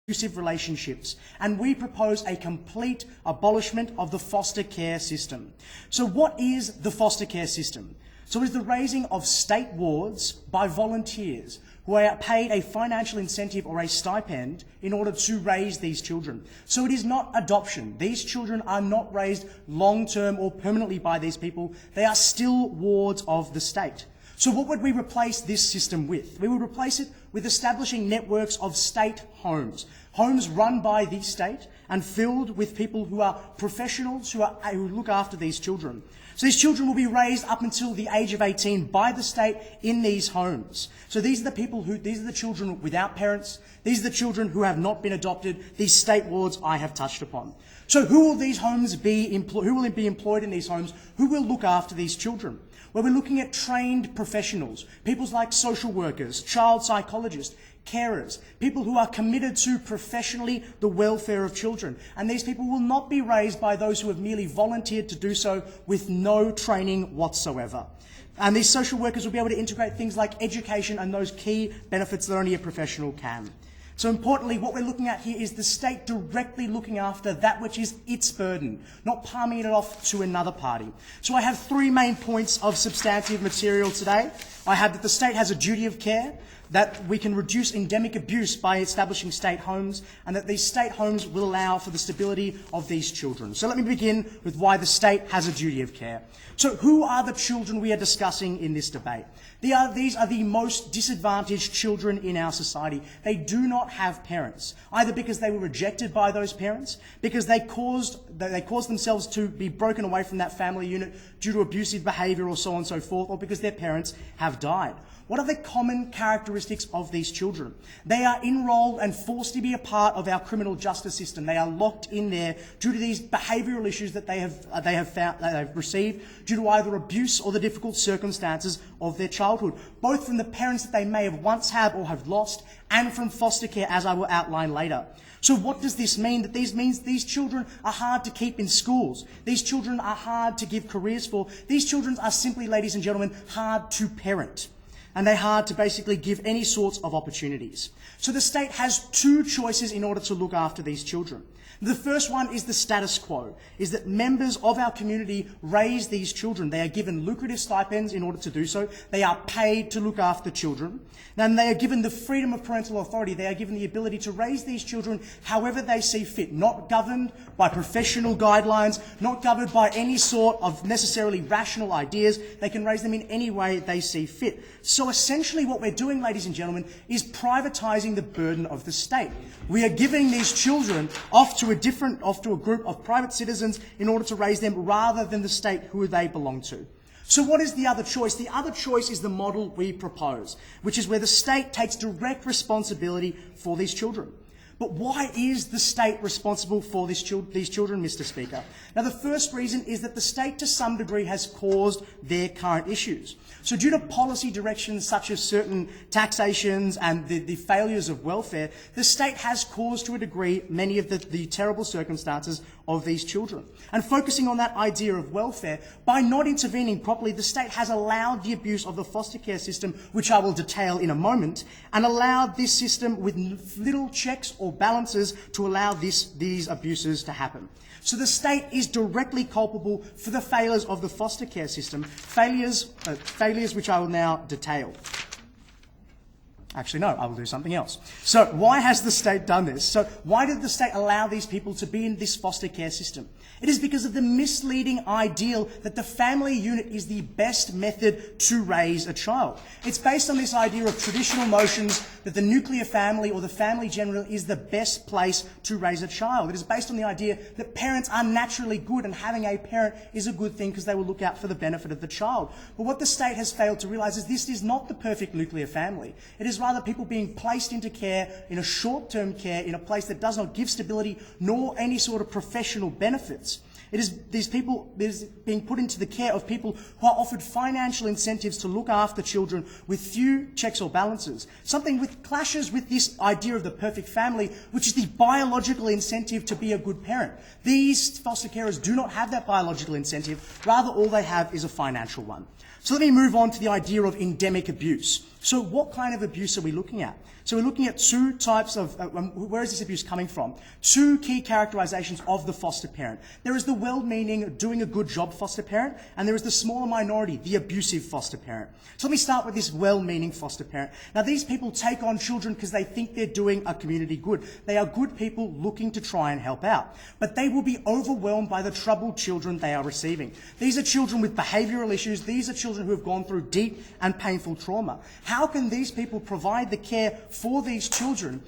abusive relationships, and we propose a complete abolishment of the foster care system. So what is the foster care system? So it is the raising of state wards by volunteers who are paid a financial incentive or a stipend in order to raise these children. So it is not adoption. These children are not raised long-term or permanently by these people. They are still wards of the state. So what would we replace this system with? We would replace it with establishing networks of state homes. Homes run by the state and filled with people who are professionals who look after these children. So these children will be raised up until the age of 18 by the state in these homes. So these are the children without parents. These are the children who have not been adopted. These state wards I have touched upon. So who will these homes be employed in these homes? Who will look after these children? Well, we're looking at trained professionals, people like social workers, child psychologists, carers, people who are committed to professionally the welfare of children. And these people will not be raised by those who have merely volunteered to do so with no training whatsoever. And these social workers will be able to integrate things like education and those key benefits that only a professional can. So importantly, what we're looking at here is the state directly looking after that which is its burden, not palming it off to another party. So I have 3 main points of substantive material today. I have that the state has a duty of care, that we can reduce endemic abuse by establishing state homes, and that these state homes will allow for the stability of these children. So let me begin with why the state has a duty of care. So who are the children we are discussing in this debate? These are the most disadvantaged children in our society. They do not have parents, either because they were rejected by those parents, because they caused themselves to be broken away from that family unit due to abusive behaviour or so on and so forth, or because their parents have died. What are the common characteristics of these children? They are enrolled and forced to be a part of our criminal justice system. They are locked in there due to these behavioural issues that they have received due to either abuse or the difficult circumstances of their childhood, both from the parents that they may have once had or have lost, and from foster care, as I will outline later. So what does this mean? That this means these children are hard to keep in schools. These children are hard to give careers for. These children are simply, ladies and gentlemen, hard to parent. And they're hard to basically give any sorts of opportunities. So the state has 2 choices in order to look after these children. The first one is the status quo, is that members of our community raise these children. They are given lucrative stipends in order to do so. They are paid to look after children. And they are given the freedom of parental authority. They are given the ability to raise these children however they see fit, not governed by professional guidelines, not governed by any sort of necessarily rational ideas. They can raise them in any way they see fit. So essentially what we're doing, ladies and gentlemen, is privatising the burden of the state. We are giving these children off to a group of private citizens in order to raise them rather than the state who they belong to. So what is the other choice? The other choice is the model we propose, which is where the state takes direct responsibility for these children. But why is the state responsible for these children, Mr. Speaker? Now, the first reason is that the state, to some degree, has caused their current issues. So due to policy directions such as certain taxations and the failures of welfare, the state has caused, to a degree, many of the terrible circumstances of these children. And focusing on that idea of welfare, by not intervening properly, the state has allowed the abuse of the foster care system, which I will detail in a moment, and allowed this system with little checks or balances to allow these abuses to happen. So the state is directly culpable for the failures of the foster care system, failures which I will now detail. Actually, no, I will do something else. So why has the state done this? So why did the state allow these people to be in this foster care system? It is because of the misleading ideal that the family unit is the best method to raise a child. It's based on this idea of traditional notions that the nuclear family or the family general is the best place to raise a child. It is based on the idea that parents are naturally good and having a parent is a good thing because they will look out for the benefit of the child. But what the state has failed to realise is this is not the perfect nuclear family. It is rather people being placed into care, in a short-term care, in a place that does not give stability nor any sort of professional benefits. It is being put into the care of people who are offered financial incentives to look after children with few checks or balances. Something which clashes with this idea of the perfect family, which is the biological incentive to be a good parent. These foster carers do not have that biological incentive. Rather, all they have is a financial one. So let me move on to the idea of endemic abuse. So what kind of abuse are we looking at? So we're looking at two types of, where is this abuse coming from? Two key characterizations of the foster parent. There is the well-meaning, doing a good job foster parent, and there is the smaller minority, the abusive foster parent. So let me start with this well-meaning foster parent. Now these people take on children because they think they're doing a community good. They are good people looking to try and help out. But they will be overwhelmed by the troubled children they are receiving. These are children with behavioural issues. These are children who have gone through deep and painful trauma. How can these people provide the care for these children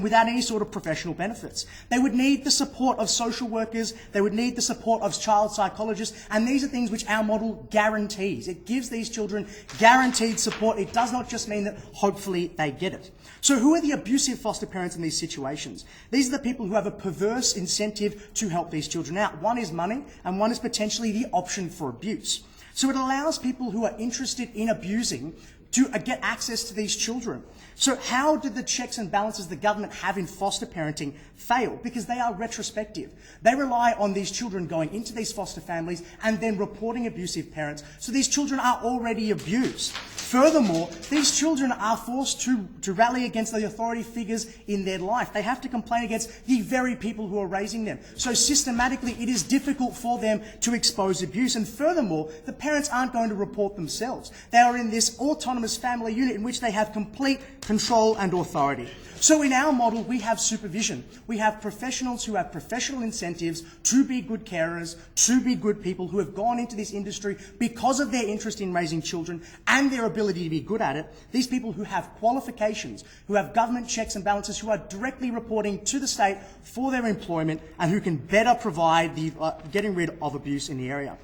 without any sort of professional benefits? They would need the support of social workers, they would need the support of child psychologists, and these are things which our model guarantees. It gives these children guaranteed support. It does not just mean that hopefully they get it. So who are the abusive foster parents in these situations? These are the people who have a perverse incentive to help these children out. One is money, and one is potentially the option for abuse. So it allows people who are interested in abusing to get access to these children. So how did the checks and balances the government have in foster parenting fail? Because they are retrospective. They rely on these children going into these foster families and then reporting abusive parents. So these children are already abused. Furthermore, these children are forced to rally against the authority figures in their life. They have to complain against the very people who are raising them. So systematically, it is difficult for them to expose abuse. And furthermore, the parents aren't going to report themselves. They are in this autonomous family unit in which they have complete control and authority. So in our model, we have supervision. We have professionals who have professional incentives to be good carers, to be good people who have gone into this industry because of their interest in raising children and their ability to be good at it. These people who have qualifications, who have government checks and balances, who are directly reporting to the state for their employment and who can better provide the getting rid of abuse in the area.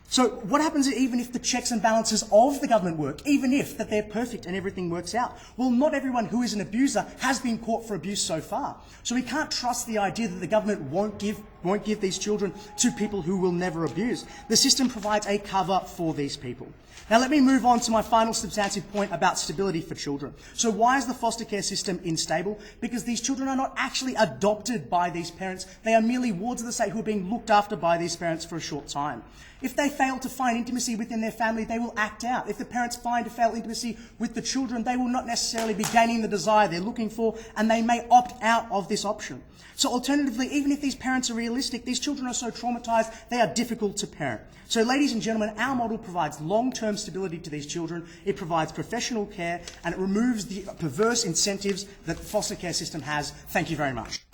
So what happens even if the checks and balances of the government work, even if that they're perfect and everything works out? Well, not everyone who is an abuser has been caught for abuse so far. So we can't trust the idea that the government won't give these children to people who will never abuse. The system provides a cover for these people. Now let me move on to my final substantive point about stability for children. So why is the foster care system unstable? Because these children are not actually adopted by these parents. They are merely wards of the state who are being looked after by these parents for a short time. If they fail to find intimacy within their family, they will act out. If the parents find to fail intimacy with the children, they will not necessarily be gaining the desire they're looking for, and they may opt out of this option. So alternatively, even if these parents are realistic, these children are so traumatized, they are difficult to parent. So ladies and gentlemen, our model provides long-term stability to these children, it provides professional care, and it removes the perverse incentives that the foster care system has. Thank you very much.